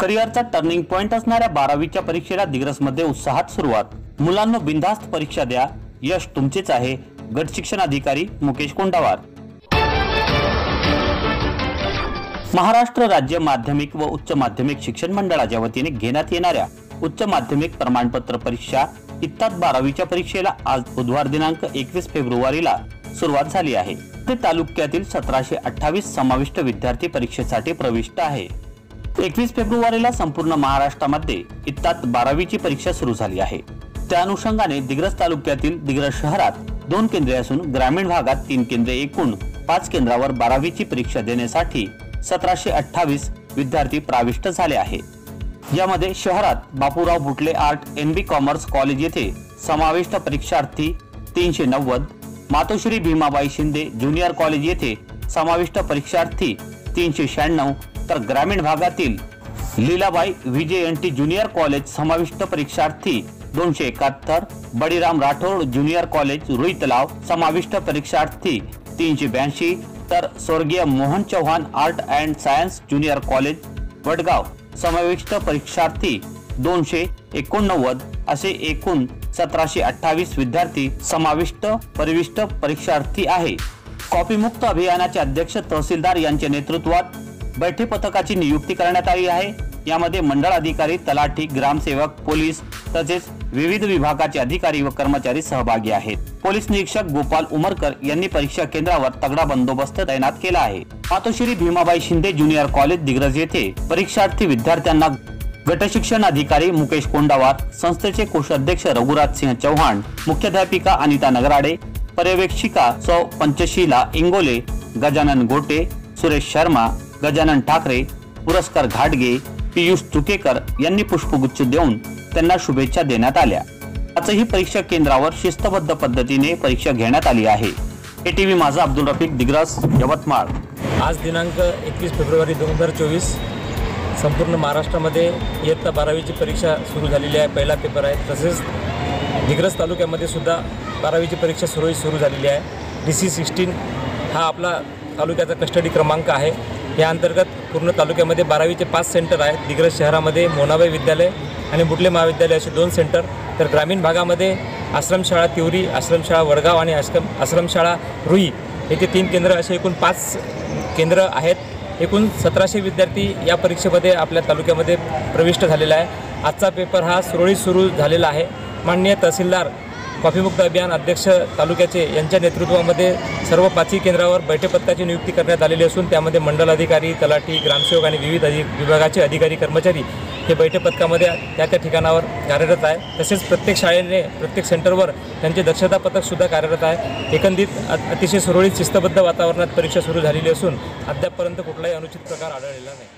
करिअरचा turning point असणाऱ्या 12वीच्या परीक्षेला दिग्रसमध्ये उत्साहात सुरुवात। मुलांनो, बिनधास्त परीक्षा द्या, यश तुमचेच आहे। गट शिक्षण अधिकारी मुकेश कोंडावार। महाराष्ट्र राज्य माध्यमिक व उच्च माध्यमिक शिक्षण मंडळाच्या वतीने घेण्यात येणाऱ्या उच्च माध्यमिक प्रमाणपत्र परीक्षा इयत्ता 12वीच्या परीक्षेला आज बुधवार दिनांक 21 फेब्रुवारीला सुरुवात झाली आहे। ते तालुक्यातील 1728 समाविष्ट विद्यार्थी परीक्षेसाठी प्रविष्ट आहे। 21 फेब्रुवारीला संपूर्ण महाराष्ट्रामध्ये इयत्ता 12वीची परीक्षा सुरू झाली आहे। त्या अनुषंगाने दिग्रस तालुक्यातील दिग्रस शहरात 2 केंद्रे असून ग्रामीण भागात 3 केंद्रे एकूण 5 केंद्रावर 12वीची परीक्षा देण्यासाठी 1728 विद्यार्थी प्रविष्ट झाले आहेत। यामध्ये शहरात Bapurao बुटले art NB commerce college येथे समाविष्ट परीक्षार्थी 390, मातोश्री भीमाबाई शिंदे ज्युनियर कॉलेज येथे समाविष्ट परीक्षार्थी 396, तर ग्रामीण भागातील लीलाबाई विजयंती ज्युनियर कॉलेज समाविष्ट परीक्षार्थी 271, बळीराम राठोड ज्युनियर कॉलेज रुई तलाव समाविष्ट परीक्षार्थी 382, तर स्वर्गीय Mohan Chauhan art and science junior college Vadgaon समाविष्ट परीक्षार्थी 289 असे एकूण 1728 विद्यार्थी समाविष्ट परिविष्ट परीक्षार्थी आहे। कॉपी मुक्त अभियानाचे अध्यक्ष तहसीलदार यांच्या नेतृत्वात बैठे पथकाची नियुक्ती करण्यात आली आहे। यामध्ये मंडळ अधिकारी, तलाठी, ग्रामसेवक, पोलीस तसेच विविध विभागाचे अधिकारी व कर्मचारी सहभागी आहेत। पोलीस निरीक्षक गोपाल उमरकर यांनी परीक्षा केंद्रावर तगडा बंदोबस्त तैनात केला आहे। मातोश्री भीमाबाई शिंदे ज्युनियर कॉलेज दिग्रस येथे परीक्षार्थी विद्यार्थ्यांना गट शिक्षण अधिकारी मुकेश कोंडावार, संस्थेचे कोषाध्यक्ष रघुराज सिंह चौहान, मुख्याध्यापिका अनिता नगराडे, पर्यवेक्षिका सौ पंचशीला इंगोले, गजानन गोटे, सुरेश शर्मा, गजानन ठाकरे, पुरस्कार घाटगे, पियुष चुकेकर यांनी पुष्पगुच्छ देऊन त्यांना शुभेच्छा देण्यात आल्या। आजही परीक्षा केंद्रावर शिस्तबद्ध पद्धतीने परीक्षा घेण्यात आली आहे। एटीव्ही माझा अब्दुल रफीक, दिग्रस, यवतमाळ। आज दिनांक 21 फेब्रुवारी 2024 संपूर्ण महाराष्ट्रामध्ये इयत्ता 12वीची परीक्षा सुरू झालेली आहे। पहिला पेपर आहे। तसेच दिग्रस तालुक्यामध्ये सुद्धा 12वीची परीक्षा सुरू झालेली आहे। DC-16 हा आपला तालुक्याचा कस्टडी क्रमांक आहे। या अंतर्गत पूर्ण तालुक्यामध्ये 12वीचे 5 सेंटर आहेत। दिग्रस शहरामध्ये मोनाबाई विद्यालय आणि बुटले महाविद्यालय असे 2 सेंटर, तर ग्रामीण भागामध्ये आश्रमशाळा तिवरी, आश्रमशाळा वडगाव आणि आश्रमशाळा रुई येथे 3 केंद्र असे एकूण 5 केंद्र आहेत। एकूण 1700 विद्यार्थी या परीक्षेमध्ये आपल्या तालुक्यामध्ये प्रविष्ट झालेला आहे। आजचा पेपर हा सुरळीत सुरू झालेला आहे। माननीय तहसीलदार कॉफीमुक्त अभियान अध्यक्ष तालुक्याचे यांच्या नेतृत्वामध्ये सर्व 5 केंद्रावर बैठे पथकाची नियुक्ती करण्यात आलेली असून त्यामध्ये मंडल अधिकारी, तलाठी, ग्रामसेवक आणि विविध विभागाचे अधिकारी कर्मचारी हे बैठे पथकामध्ये त्या ठिकाणावर कार्यरत आहे। तसेच प्रत्येक शाळेने प्रत्येक सेंटरवर त्यांचे दक्षता पथक सुद्धा कार्यरत आहे। एकंदरीत अतिशय सुरळीत शिस्तबद्ध वातावरणात परीक्षा सुरू झालेली असून अद्यापपर्यंत कुठलाही अनुचित प्रकार आढळलेला नाही।